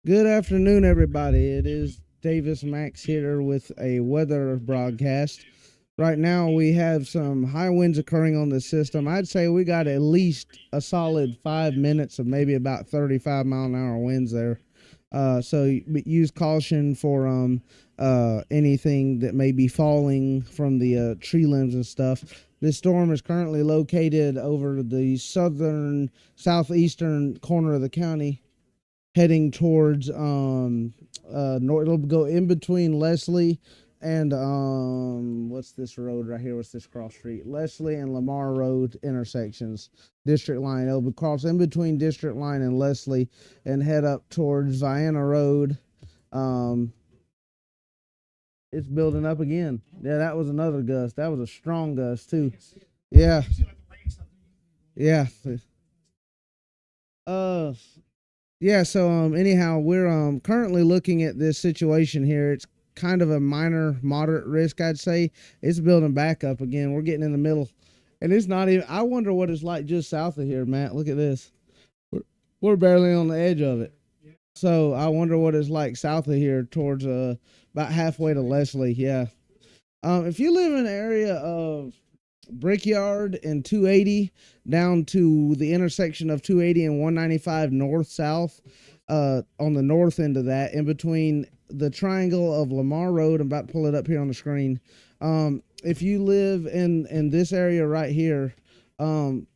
Good afternoon, everybody. It is Davis Max here with a weather broadcast. Right now, we have some high winds occurring on the system. I'd say we got at least a solid 5 minutes of maybe about 35-mile-an-hour winds there. So use caution for anything that may be falling from the tree limbs and stuff. This storm is currently located over the southern southeastern corner of the county, heading towards it'll go in between Leslie and what's this road right here? What's this cross street? Leslie and Lamar Road intersections. District line. It'll cross in between District line and Leslie and head up towards Vienna Road. Um it's building up again. Yeah, that was another gust. That was a strong gust too. Yeah. Yeah. Uh Yeah, so anyhow, we're currently looking at this situation here. It's kind of a minor moderate risk, I'd say. It's building back up again. We're getting in the middle. And it's not even I wonder what it's like just south of here, Matt. Look at this. We're, we're barely on the edge of it. So, I wonder what it's like south of here towards about halfway to Leslie. Yeah. If you live in an area of Brickyard and 280 down to the intersection of 280 and 195 north south, on the north end of that, in between the triangle of Lamar Road. I'm about to pull it up here on the screen. If you live in this area right here, um,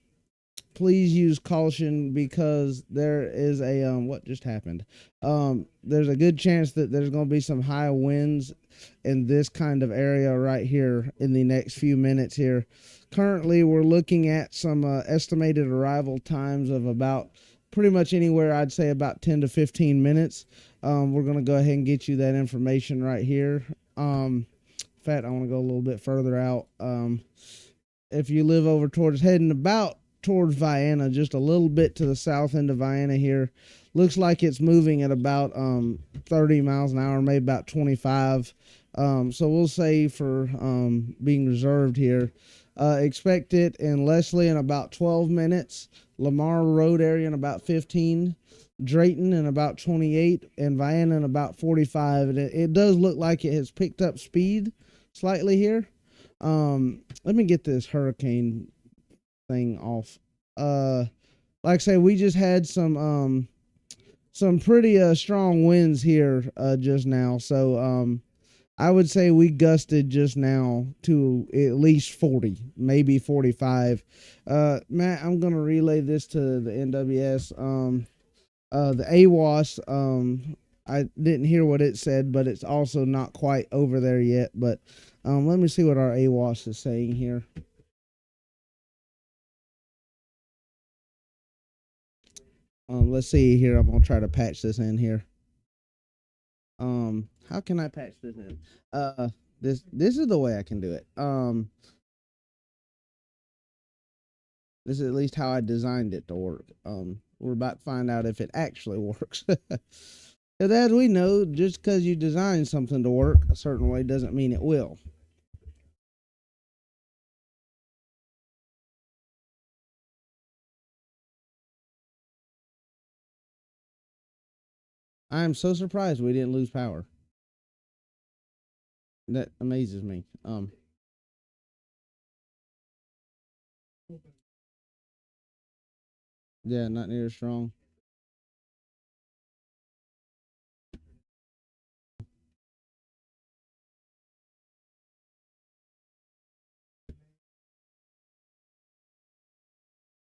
please use caution because there is a what just happened. There's a good chance that there's going to be some high winds in this kind of area right here in the next few minutes here. Currently, we're looking at some estimated arrival times of about pretty much anywhere, I'd say about 10 to 15 minutes. We're going to go ahead and get you that information right here. In fact, I want to go a little bit further out. If you live over towards heading about towards Vienna, just a little bit to the south end of Vienna here, looks like it's moving at about 30 miles an hour, maybe about 25. So we'll say for being reserved here, expect it in Leslie in about 12 minutes, Lamar Road area in about 15, Drayton in about 28, and Vienna in about 45. And it does look like it has picked up speed slightly here. Let me get this hurricane thing off. Like I say, we just had some pretty strong winds here just now. So I would say we gusted just now to at least 40, maybe 45. Matt, I'm gonna relay this to the NWS. The AWAS. I didn't hear what it said, but it's also not quite over there yet. But let me see what our AWAS is saying here. Let's see here. I'm gonna try to patch this in here. How can I patch this in? This is the way I can do it. This is at least how I designed it to work. We're about to find out if it actually works. And as we know, just because you design something to work a certain way doesn't mean it will. I am so surprised we didn't lose power. That amazes me. Yeah, not near as strong.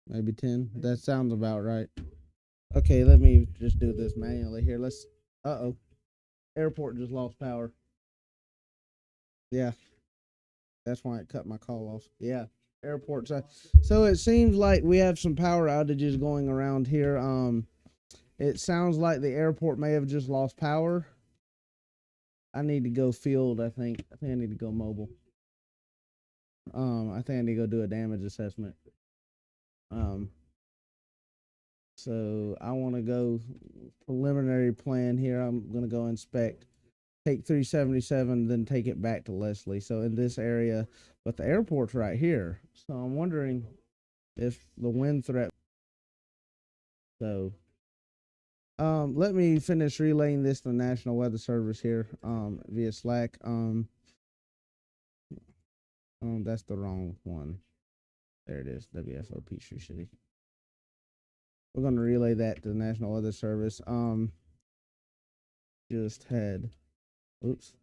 Maybe 10. That sounds about right. Okay, let me just do this manually here. Let's. Uh oh. Airport just lost power. Yeah, that's why it cut my call off. Yeah, airport side. So it seems like we have some power outages going around here. It sounds like the airport may have just lost power. I need to go field. I think I need to go mobile. I think I need to go do a damage assessment. Um, so I want to go preliminary plan here. I'm gonna go inspect, take 377, then take it back to Leslie. So in this area, but the airport's right here. So I'm wondering if the wind threat. So Let me finish relaying this to the National Weather Service here via Slack. That's the wrong one. There it is, WFO Peachtree City. We're going to relay that to the National Weather Service. Just had, oops.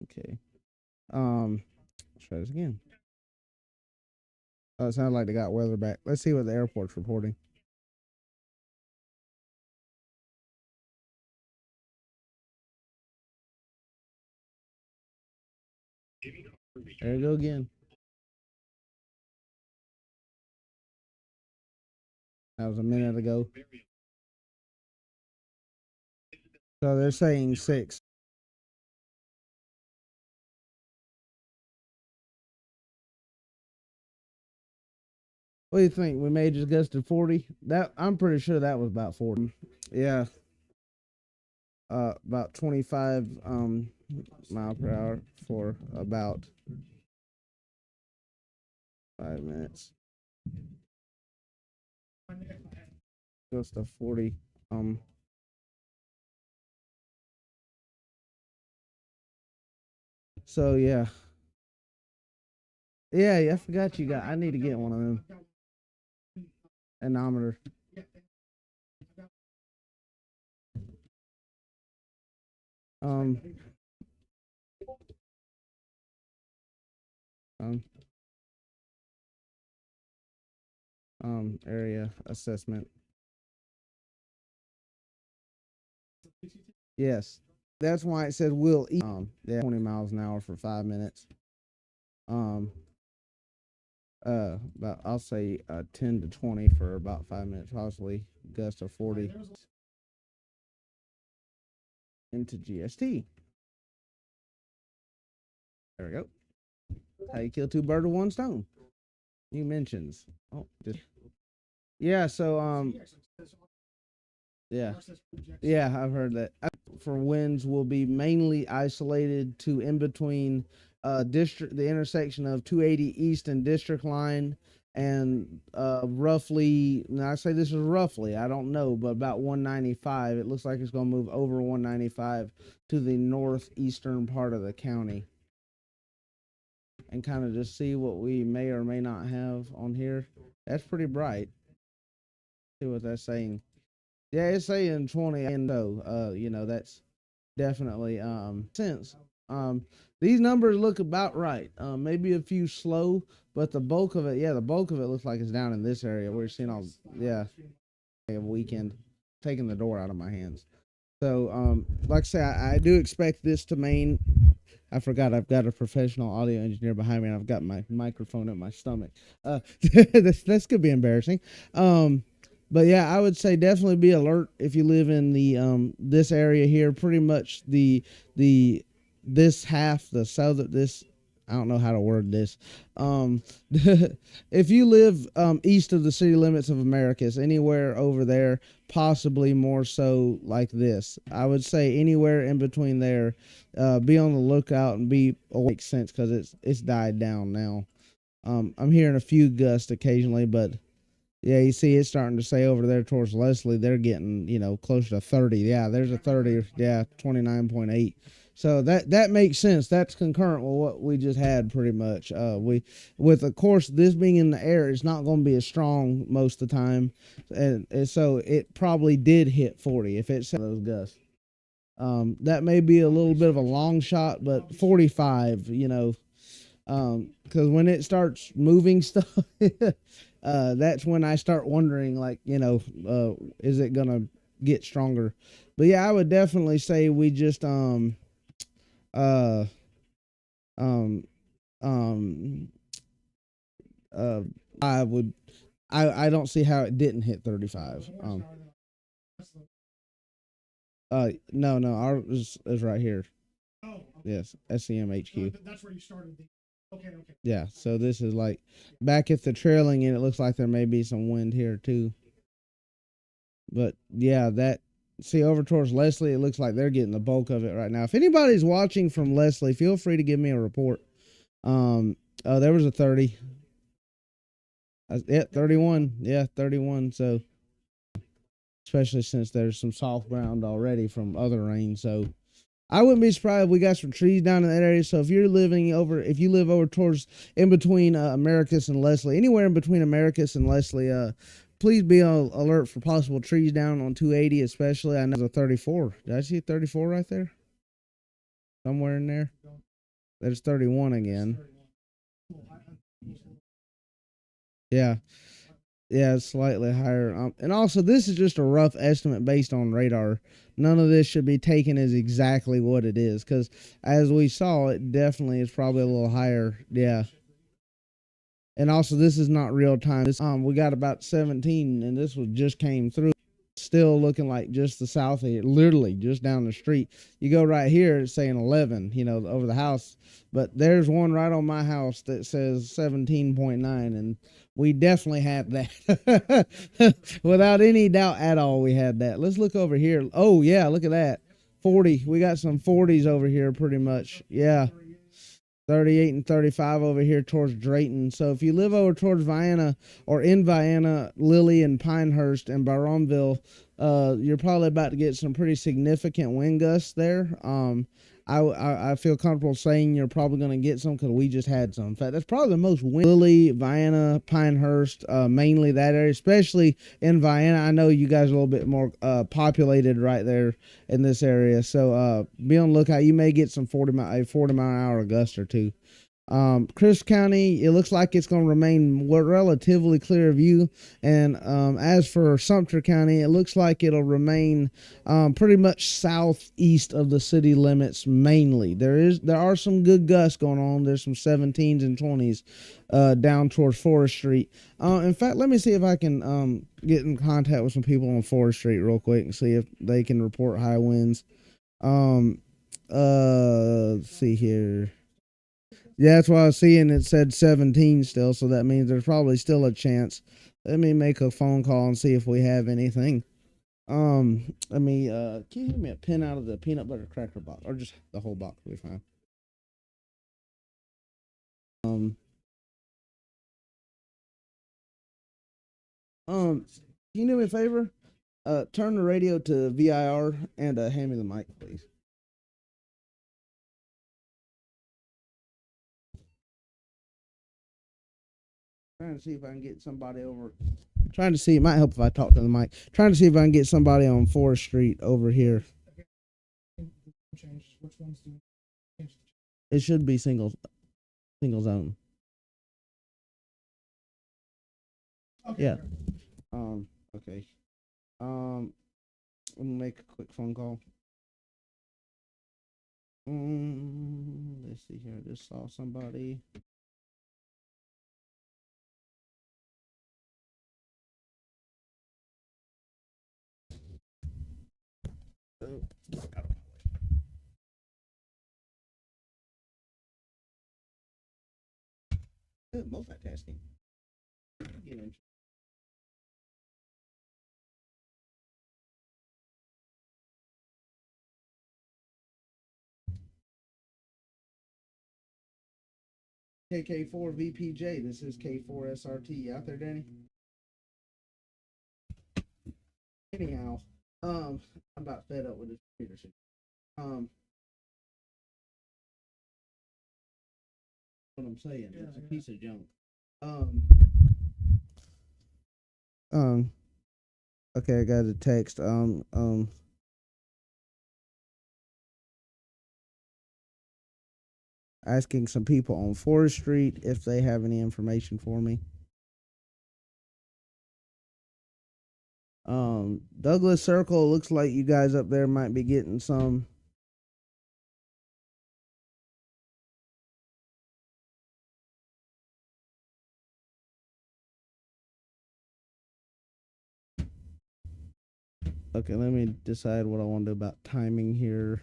Okay. Let's try this again. Oh, it sounded like they got weather back. Let's see what the airport's reporting. There you go again. That was a minute ago. So they're saying 6. What do you think? We may just gusted 40. That I'm pretty sure that was about 40. Yeah. About 25 mile per hour for about 5 minutes. Just a 40. So yeah. Yeah, I forgot you got. I need to get one of them. Anemometer. Um, area assessment. Yes. That's why it says will eat 20 miles an hour for 5 minutes. About I'll say 10 to 20 for about 5 minutes, possibly gust of 40 into GST. There we go. How you kill 2 birds with 1 stone? New mentions. Oh, just yeah. So yeah, I've heard that. For winds will be mainly isolated to in between the intersection of 280 East and District Line and roughly, now I say this is roughly, I don't know, but about 195. It looks like it's going to move over 195 to the northeastern part of the county and kind of just see what we may or may not have on here. That's pretty bright. See what that's saying. Yeah, it's saying 20, and so that's definitely sense. These numbers look about right. Maybe a few slow, but the bulk of it, looks like it's down in this area. We're seeing all, a weekend, taking the door out of my hands. So, like I say, I do expect this to main. I forgot I've got a professional audio engineer behind me, and I've got my microphone in my stomach. That's could be embarrassing. But yeah, I would say definitely be alert if you live in the this area here. Pretty much this half, the southern, this, I don't know how to word this. If you live east of the city limits of Americus, anywhere over there, possibly more so like this. I would say anywhere in between there, be on the lookout and be makes sense because it's died down now. I'm hearing a few gusts occasionally, but yeah, you see it's starting to say over there towards Leslie, they're getting, closer to 30. Yeah, there's a 30. Yeah, 29.8. So that makes sense. That's concurrent with what we just had pretty much. With of course this being in the air, it's not going to be as strong most of the time, and so it probably did hit 40 if it's those gusts. That may be a little bit of a long shot, but 45, because when it starts moving stuff, that's when I start wondering, like, is it gonna get stronger? But yeah, I would definitely say we just uh um um I would I don't see how it didn't hit 35. No, ours is right here. Yes, SEM HQ. That's where you started. Okay. Yeah, so this is like back at the trailing, and it looks like there may be some wind here too. But yeah, that see over towards Leslie, it looks like they're getting the bulk of it right now. If anybody's watching from Leslie, feel free to give me a report. There was a 30. Yeah, 31. Yeah, 31. So especially since there's some soft ground already from other rain. So I wouldn't be surprised if we got some trees down in that area. So if you live over towards in between Americus and Leslie, anywhere in between Americus and Leslie, please be on alert for possible trees down on 280, especially. I know there's a 34. Did I see a 34 right there? Somewhere in there? There's 31 again. Yeah. Yeah, it's slightly higher. And also, this is just a rough estimate based on radar. None of this should be taken as exactly what it is, because as we saw, it definitely is probably a little higher. Yeah. And also, this is not real time. We got about 17, and this was just came through. Still looking like just the south of it, literally just down the street. You go right here, it's saying 11, over the house. But there's one right on my house that says 17.9, and we definitely had that. Without any doubt at all, we had that. Let's look over here. Oh, yeah, look at that. 40. We got some 40s over here pretty much. Yeah. 38 and 35 over here towards Drayton. So if you live over towards Vienna or in Vienna, Lilly and Pinehurst and Baronville, you're probably about to get some pretty significant wind gusts there. I feel comfortable saying you're probably going to get some because we just had some. In fact, that's probably the most wind. Lilly, Vienna, Pinehurst, mainly that area, especially in Vienna. I know you guys are a little bit more populated right there in this area, so be on the lookout. You may get some 40 mile an hour gust or two. Chris County, it looks like it's going to remain relatively clear of you. And as for Sumter County, it looks like it'll remain pretty much southeast of the city limits mainly. There are some good gusts going on. There's some 17s and 20s down towards Forest Street. In fact, let me see if I can get in contact with some people on Forest Street real quick and see if they can report high winds. Let's see here. Yeah, that's what I was seeing. It said 17 still, so that means there's probably still a chance. Let me make a phone call and see if we have anything. Let me, can you give me a pin out of the peanut butter cracker box, or just the whole box will be fine. Can you do me a favor? Turn the radio to VIR and hand me the mic, please. Trying to see if I can get somebody over. Trying to see, it might help if I talk to the mic. Trying to see if I can get somebody on Forest Street over here. It should be single zone. Okay. Yeah. Okay. Let me make a quick phone call. Let's see here. I just saw somebody. Oh, multitasking. KK4 VPJ. This is K4 SRT. You out there, Danny? Anyhow, I'm about fed up with this computer. What I'm saying, it's a piece of junk. Okay, I got a text. Asking some people on Forest Street if they have any information for me. Douglas Circle, looks like you guys up there might be getting some. Okay, let me decide what I want to do about timing here.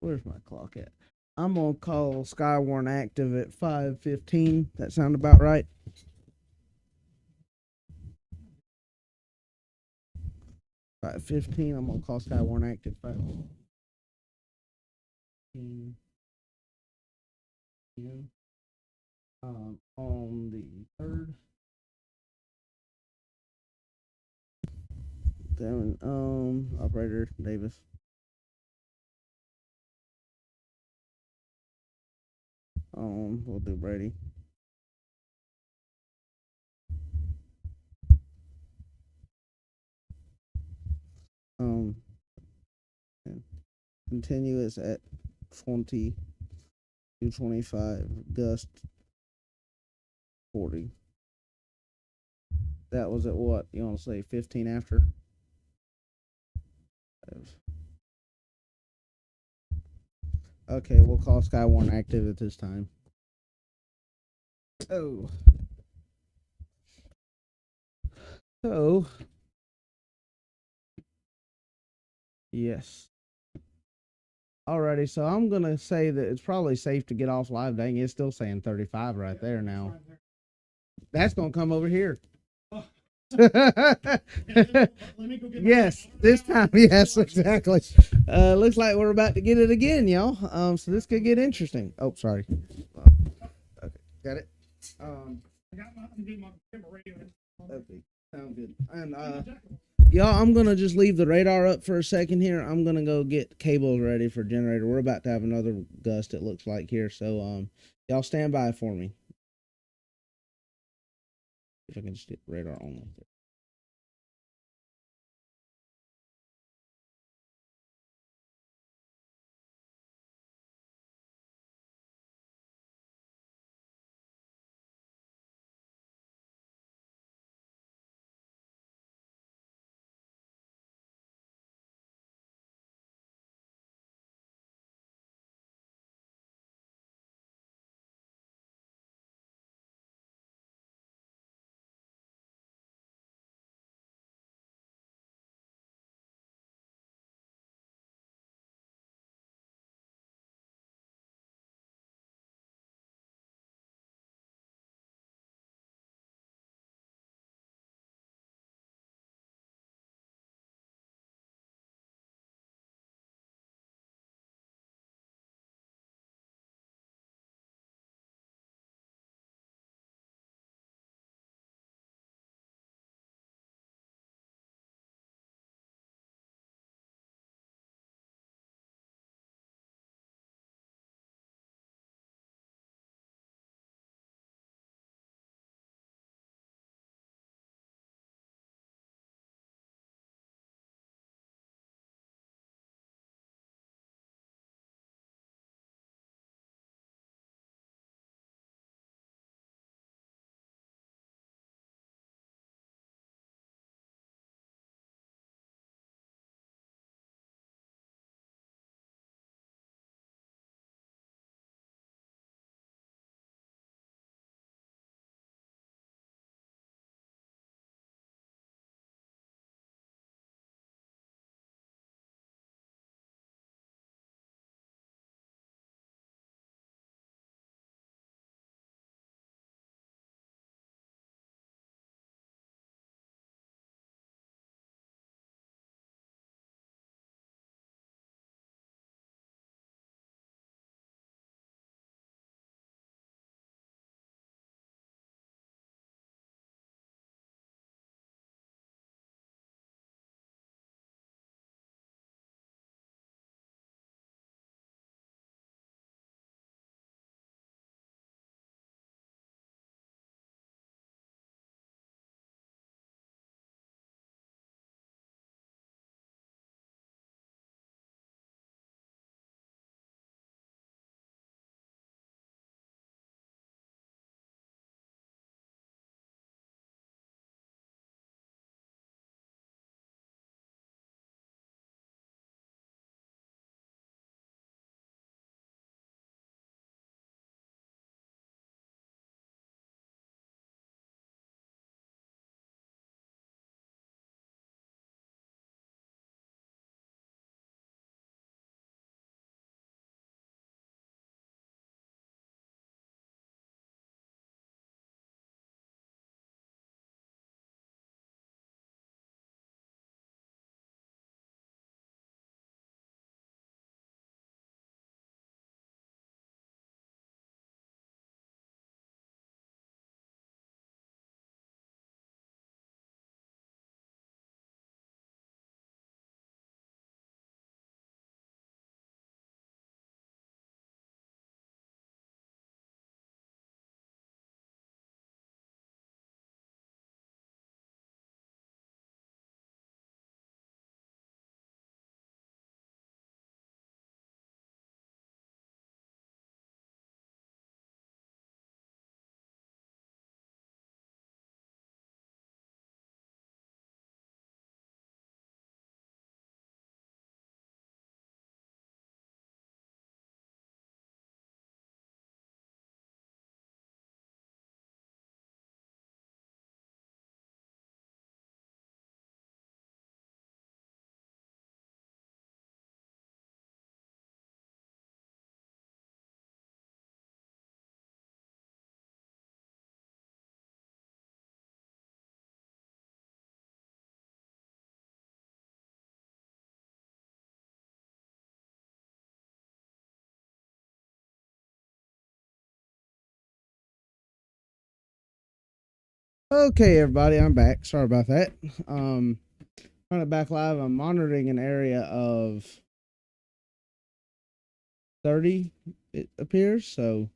Where's my clock at? I'm gonna call Skywarn active at 5:15. That sound about right? 5:15. I'm gonna call Skywarn active. 5:15 p.m. On the third. Then operator Davis. We'll do Brady. Um, continuous at 20 to 25, gust 40. That was at what? You want to say 15 after? Okay, we'll call Skywarn active at this time. Oh. So, yes. Alrighty, so I'm gonna say that it's probably safe to get off live. Dang, it's still saying 35 right there now. That's gonna come over here. Yes, this time, yes, exactly. Looks like we're about to get it again, y'all. So this could get interesting. Oh, sorry. Okay, got it. I got my radio. Okay, sound good. And y'all, I'm gonna just leave the radar up for a second here. I'm gonna go get cables ready for generator. We're about to have another gust. It looks like here. So y'all stand by for me. If I can just get radar on. Okay, everybody, I'm back. Sorry about that. Trying to back live. I'm monitoring an area of 30, it appears. So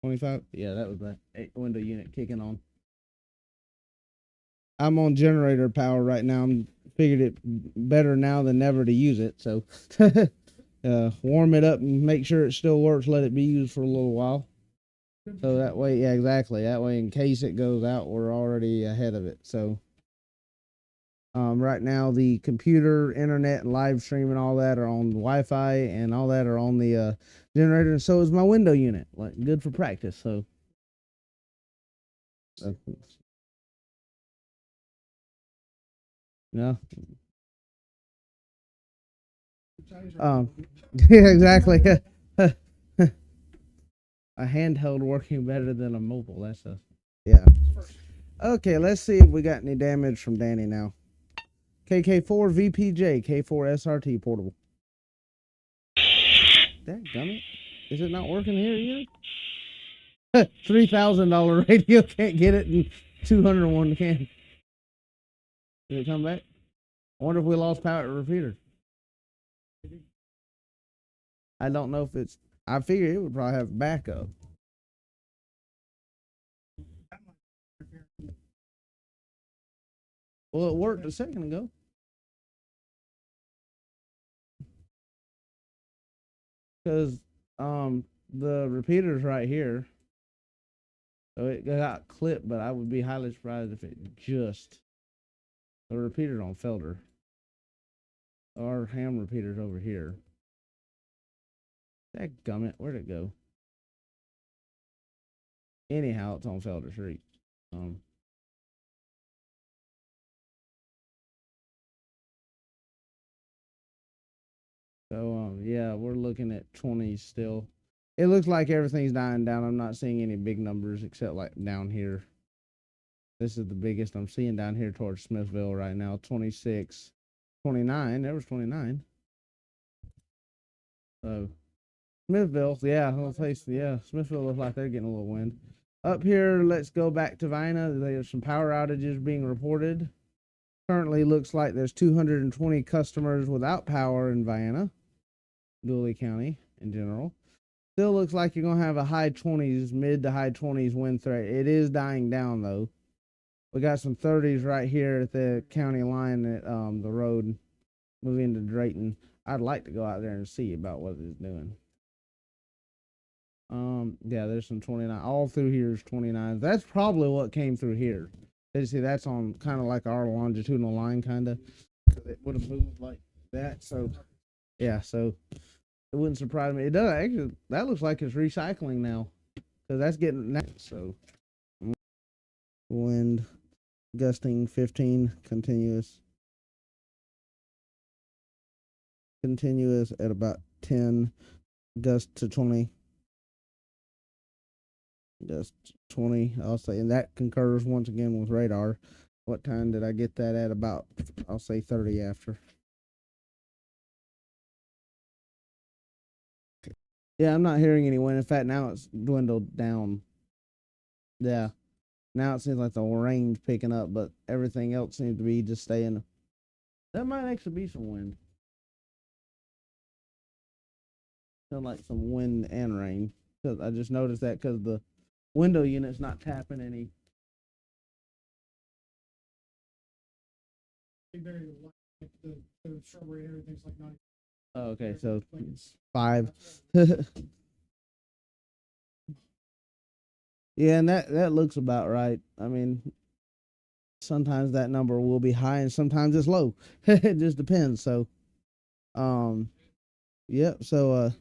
25. Yeah, that was that window unit kicking on. I'm on generator power right now. I'm figured it better now than never to use it. So warm it up and make sure it still works. Let it be used for a little while. So that way, yeah, exactly. That way, in case it goes out, we're already ahead of it. So right now, the computer, internet, and live stream and all that are on Wi-Fi, and all that are on the generator. And so is my window unit. Like, good for practice. So, yeah. Yeah, exactly. A handheld working better than a mobile. That's a yeah. Okay, let's see if we got any damage from Danny now. KK4 VPJ K4 SRT portable. Dadgummit. Is it not working here yet? $3,000 radio can't get it, and 201 can. Did it come back? I wonder if we lost power at repeater. I don't know if it's. I figure it would probably have backup. Well, it worked a second ago. Because the repeater's right here. So it got clipped, but I would be highly surprised if it just the repeater's on Felder. Our ham repeater's over here. Dadgummit, where'd it go? Anyhow, it's on Felder Street. So yeah, we're looking at 20s still. It looks like everything's dying down. I'm not seeing any big numbers except like down here. This is the biggest I'm seeing down here towards Smithville right now. 26, 29. There was 29. So Smithville, yeah, Smithville looks like they're getting a little wind. Up here, let's go back to Vienna. There's some power outages being reported. Currently looks like there's 220 customers without power in Vienna, Dooley County in general. Still looks like you're gonna have a high 20s, mid to high 20s wind threat. It is dying down though. We got some 30s right here at the county line at the road moving into Drayton. I'd like to go out there and see about what it's doing. Yeah, there's some 29. All through here is 29. That's probably what came through here. You see, that's on kind of like our longitudinal line, kind of. It would have moved like that. So, yeah, so it wouldn't surprise me. It does actually. That looks like it's recycling now, because that's getting that. So, wind gusting 15 continuous at about 10, gust to 20. Just 20, I'll say, and that concurs once again with radar. What time did I get that at? About, I'll say 30 after. Yeah, I'm not hearing any wind. In fact, now it's dwindled down. Yeah, now it seems like the rain's picking up, but everything else seems to be just staying. That might actually be some wind. Sound like some wind and rain. Because I just noticed that because the window unit's not tapping any. Oh, okay, so 5. Yeah, and that looks about right. I mean, sometimes that number will be high and sometimes it's low. It just depends. So, um, yep. So,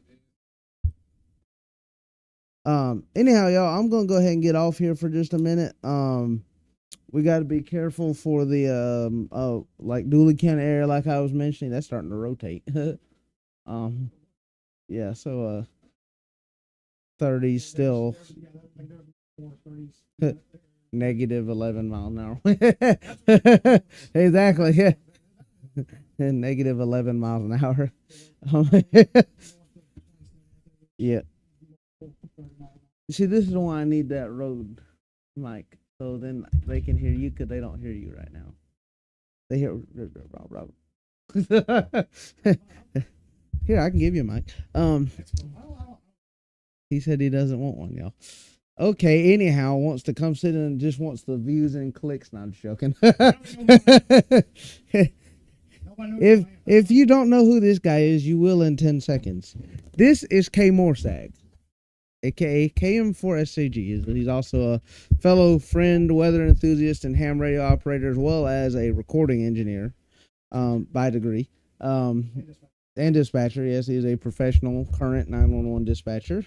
anyhow, y'all, I'm gonna go ahead and get off here for just a minute. We got to be careful for the like Dooley County area, like I was mentioning, that's starting to rotate. Yeah. So, 30s still. Negative 11 mile an hour. Exactly. Yeah. Negative 11 miles an hour. Yeah. See, this is why I need that road mic, so then they can hear you because they don't hear you right now. They hear Rob. Here, I can give you a mic. He said he doesn't want one, y'all. Okay, anyhow, wants to come sit in and just wants the views and clicks. Not joking. If you don't know who this guy is, you will in 10 seconds. This is K Morsag, aka KM4SCG. He's also a fellow friend, weather enthusiast, and ham radio operator, as well as a recording engineer by degree. And dispatcher. Yes, he is a professional current 911 dispatcher.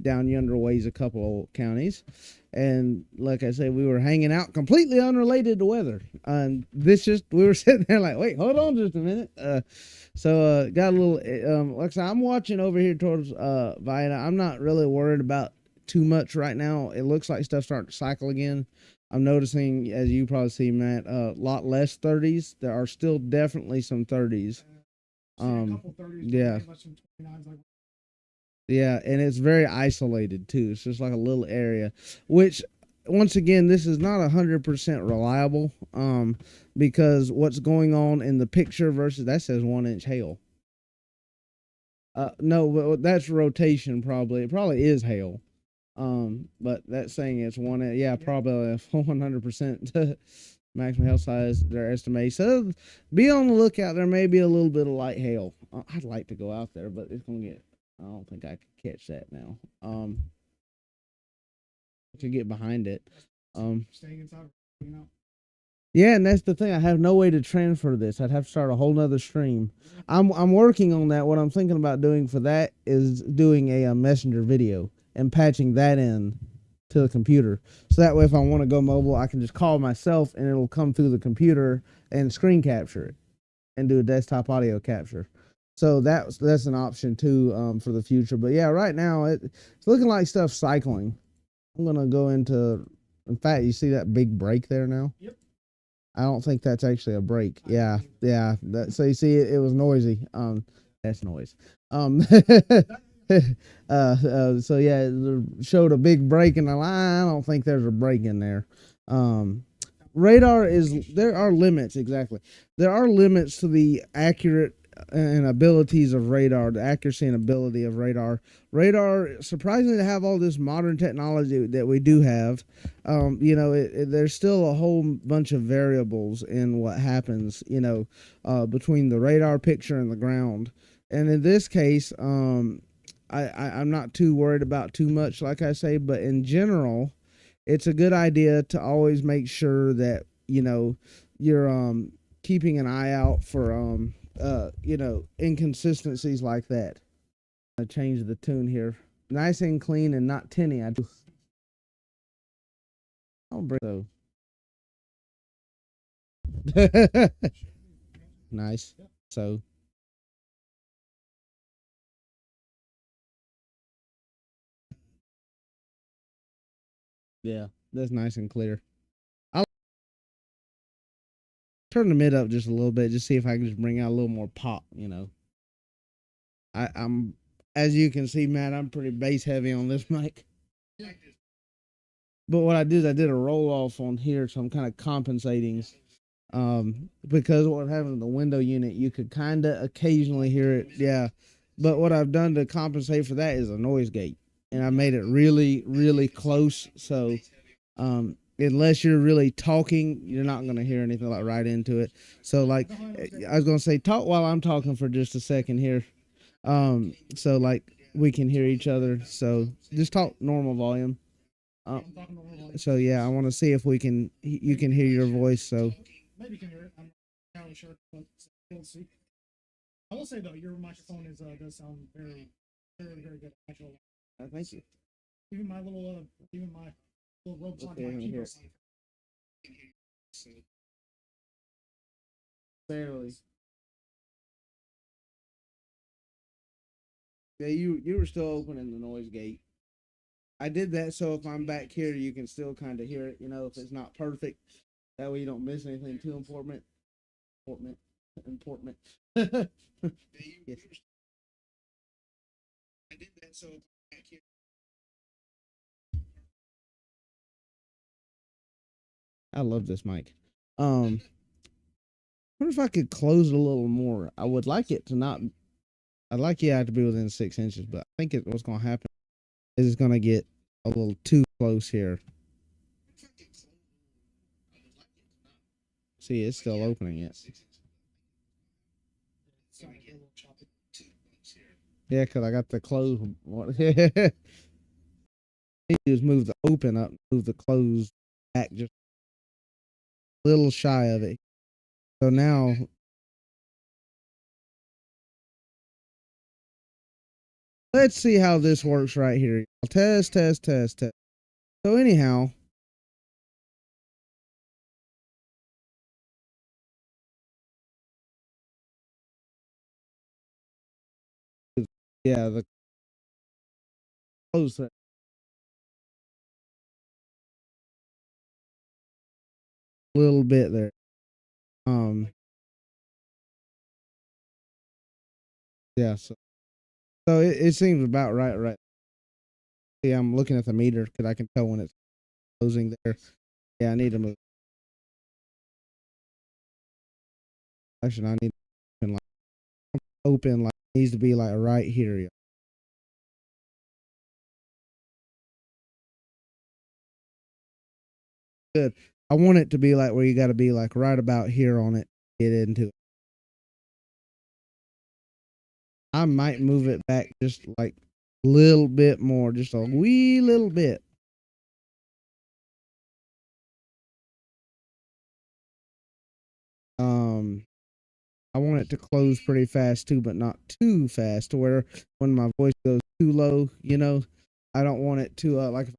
Down yonder ways a couple of counties. And like I said, we were hanging out completely unrelated to weather. And we were sitting there like, wait, hold on just a minute. Got a little, like I said, I'm watching over here towards Vienna. I'm not really worried about too much right now. It looks like stuff's starting to cycle again. I'm noticing, as you probably see, Matt, a lot less 30s. There are still definitely some 30s. Yeah. Yeah, and it's very isolated too. It's just like a little area, which once again, this is not 100% reliable. Because what's going on in the picture versus that says 1-inch hail. No, but that's rotation probably. It probably is hail. But that's saying it's one. Yeah, probably 100% maximum hail size. Their estimate. So be on the lookout. There may be a little bit of light hail. I'd like to go out there, but it's gonna get. I don't think I could catch that now. To get behind it. Staying inside, Yeah, and that's the thing. I have no way to transfer this. I'd have to start a whole nother stream. I'm working on that. What I'm thinking about doing for that is doing a messenger video and patching that in to the computer. So that way, if I want to go mobile, I can just call myself and it'll come through the computer and screen capture it and do a desktop audio capture. So that's an option too for the future. But yeah, right now it's looking like stuff's cycling. I'm gonna go into. In fact, you see that big break there now? Yep. I don't think that's actually a break. Yeah. So you see, it was noisy. That's noise. So yeah, it showed a big break in the line. I don't think there's a break in there. Radar is there are limits exactly. There are limits to the accurate and abilities of radar, the accuracy and ability of radar. Radar, surprisingly, to have all this modern technology that we do have, there's still a whole bunch of variables in what happens, between the radar picture and the ground. And in this case, I'm not too worried about too much, like I say, but in general, it's a good idea to always make sure that, you're keeping an eye out for inconsistencies like that. I change the tune here. Nice and clean and not tinny. I'll bring so. Nice. So. Yeah, that's nice and clear. I'll turn the mid up just a little bit, just see if I can just bring out a little more pop. I'm as you can see, Matt, I'm pretty bass heavy on this mic. But what I did is I did a roll off on here, so I'm kind of compensating. Because what happened in the window unit, you could kind of occasionally hear it. Yeah. But what I've done to compensate for that is a noise gate. And I made it really, really close. So, unless you're really talking, you're not going to hear anything like right into it. So, like, I was going to say, talk while I'm talking for just a second here. So like we can hear each other. So just talk normal volume. So yeah, I want to see if you can hear your voice. So maybe you can hear it. I'm not really sure, but we'll see. I will say though, your microphone does sound very, very, very good. Actually, thank you. Even my little ropes on my keyboard. Barely. Yeah, you were still opening the noise gate. I did that so if I'm back here, you can still kind of hear it. If it's not perfect, that way you don't miss anything too important. Important. Yes. I did that so if I'm back here. I love this mic. I wonder if I could close it a little more. I would like it to not. I'd like it to be within 6 inches, but I think what's going to happen is it's going to get a little too close here. See, it's still opening it. Yeah, because I got the close. Just move the open up, move the close back just a little shy of it. So now, let's see how this works right here. Test, test, test, test. So anyhow, yeah, the close a little bit there. Yeah, so it seems about right. Yeah, I'm looking at the meter because I can tell when it's closing there. Yeah, I need to move. Actually, I need to open like needs to be like right here. Yeah. Good. I want it to be like where you got to be like right about here on it. Get into it. I might move it back just like a little bit more, just a wee little bit. Um, I want it to close pretty fast too, but not too fast to where when my voice goes too low, I don't want it to like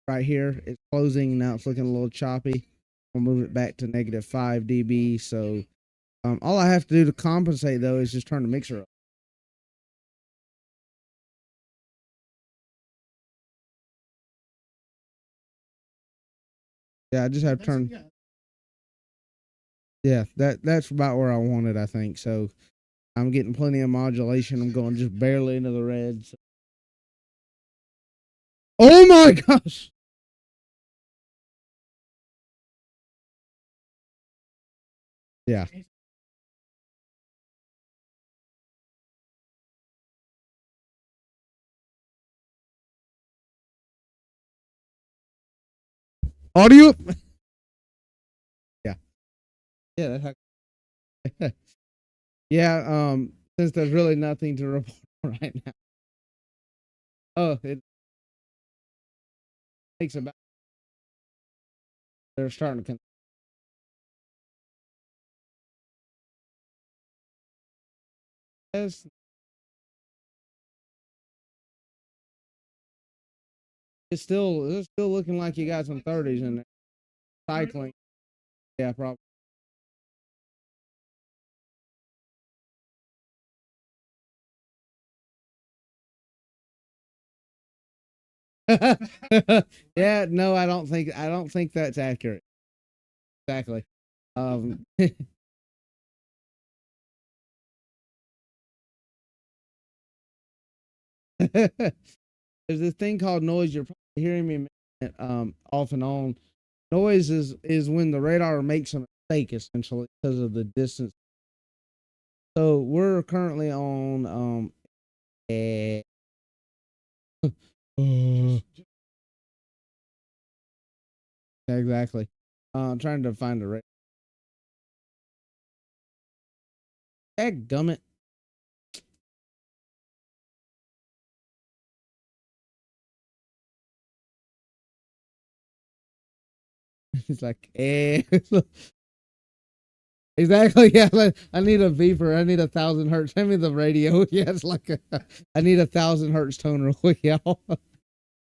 right here. It's closing now. It's looking a little choppy. I'll move it back to -5 dB. So all I have to do to compensate though is just turn the mixer up. Yeah, I just have to turn. Yeah, that's about where I want it. I think so. I'm getting plenty of modulation. I'm going just barely into the red. So. Oh my gosh! Yeah. Audio. Yeah. Yeah. That's how. Yeah. Since there's really nothing to report right now. Oh, it takes about. They're starting to. It's it's still looking like you got some 30s in there. Cycling. Yeah, probably. Yeah. No, I don't think that's accurate. Exactly. There's this thing called noise. You're probably hearing me off and on. Noise is when the radar makes a mistake essentially because of the distance. So we're currently on eh, exactly. I'm trying to find the right. Gummit. It's like exactly. Yeah, like, I need a beeper. I need 1,000 hertz. Send me the radio. Yeah, it's like I need 1,000 hertz tone real quick, y'all.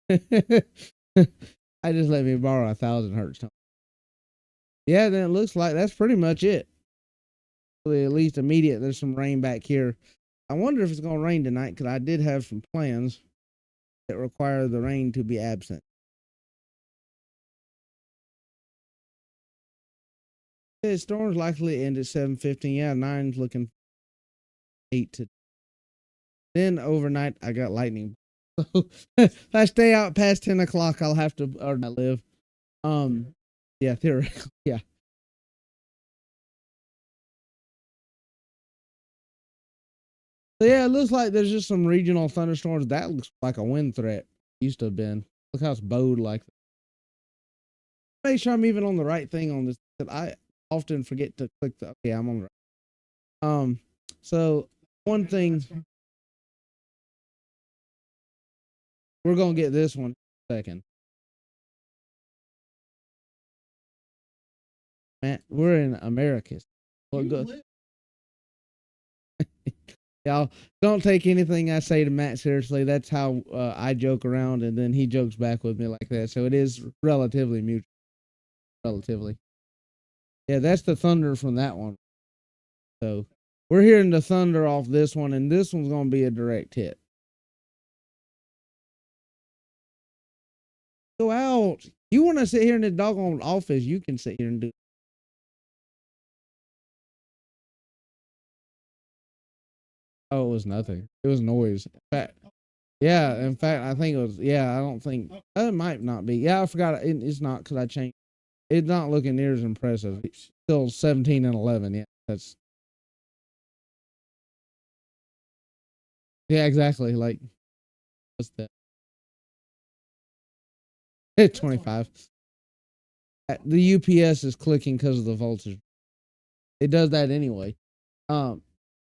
I just let me borrow 1,000 hertz tone. Yeah, then it looks like that's pretty much it. Really, at least immediate. There's some rain back here. I wonder if it's gonna rain tonight because I did have some plans that require the rain to be absent. The storm's likely to end at 7:15. Yeah, nine's looking 8 to. Then overnight, I got lightning. So if I stay out past 10 o'clock, I'll have to or not live. Um, Yeah, theoretically, yeah. So yeah, it looks like there's just some regional thunderstorms. That looks like a wind threat. Used to have been. Look how it's bowed like that. Make sure I'm even on the right thing on this. I often forget to click the. Okay, I'm on the right. So one thing we're gonna get this one second. Man, we're in Americas. Well, good. Y'all don't take anything I say to Matt seriously. That's how I joke around, and then he jokes back with me like that. So it is relatively mutual. Relatively, yeah. That's the thunder from that one. So we're hearing the thunder off this one, and this one's gonna be a direct hit. Go out. You want to sit here in the doggone office? You can sit here and do. Oh, it was nothing. It was noise. In fact, yeah. In fact, I think it was. Yeah, I don't think it might not be. Yeah, I forgot. It's not because I changed. It's not looking near as impressive. It's still 17 and 11. Yeah, that's yeah, exactly. Like what's that? It's 25. The UPS is clicking because of the voltage. It does that anyway. Um,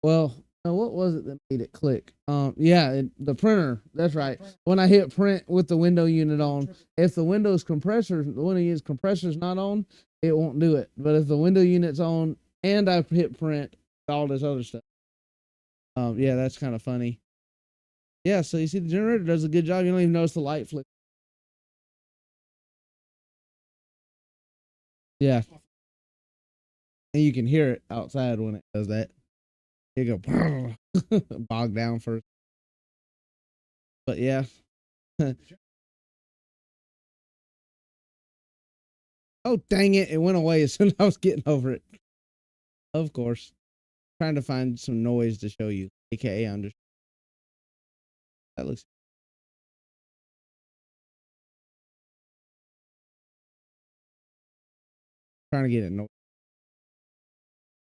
well, what was it that made it click? Yeah, the printer. That's right. When I hit print with the window unit on, if the window unit's compressor's not on, it won't do it. But if the window unit's on and I hit print, all this other stuff. Yeah, that's kind of funny. Yeah, so you see, the generator does a good job. You don't even notice the light flick. Yeah, and you can hear it outside when it does that. You go bog down first, but yeah. Oh dang it! It went away as soon as I was getting over it. Of course, trying to find some noise to show you, aka under. That looks trying to get it.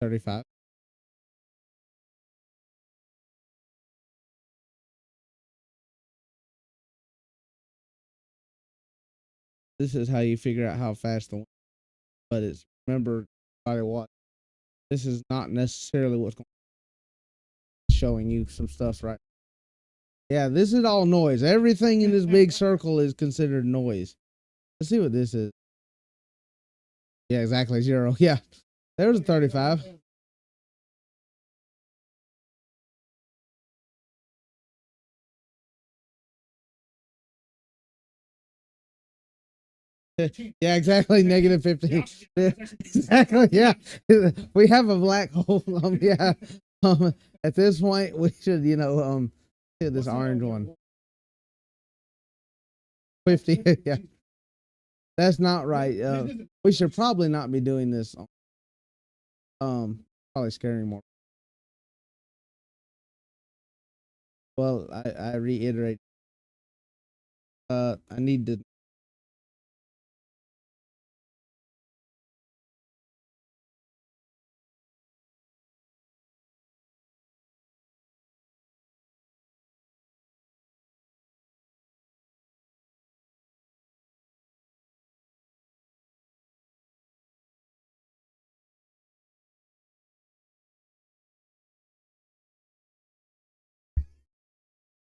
35. This is how you figure out how fast the. But it's remember, everybody watch. This is not necessarily what's showing you some stuff right. Yeah, this is all noise. Everything in this big circle is considered noise. Let's see what this is. Yeah, exactly 0. Yeah, there's a 35. Yeah, exactly. Negative 15. Exactly. Yeah. We have a black hole. Yeah. At this point, we should, hit this orange one. 50. Yeah. That's not right. We should probably not be doing this. Probably scaring more. Well, I reiterate. I need to.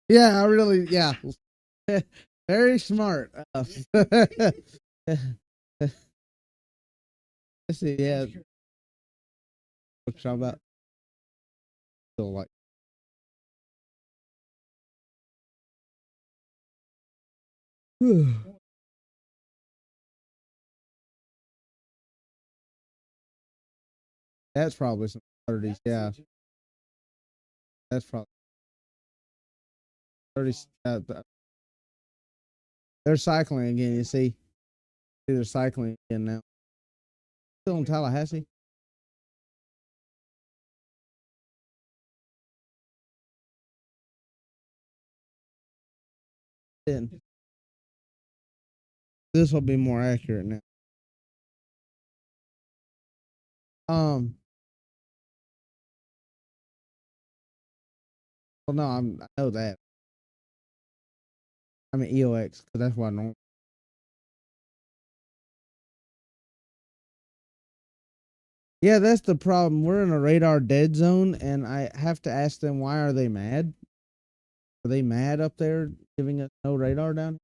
Yeah, I really. Yeah. Very smart. Let's see. Yeah. What you talking about? Still like. That's probably some 30s. Yeah. That's probably 30s. They're cycling again. You see, they're cycling again now. Still in Tallahassee. Then this will be more accurate now. Um, well, no, I know that. I'm an EOX because that's why I know. Yeah, that's the problem. We're in a radar dead zone, and I have to ask them why are they mad? Are they mad up there giving us no radar down?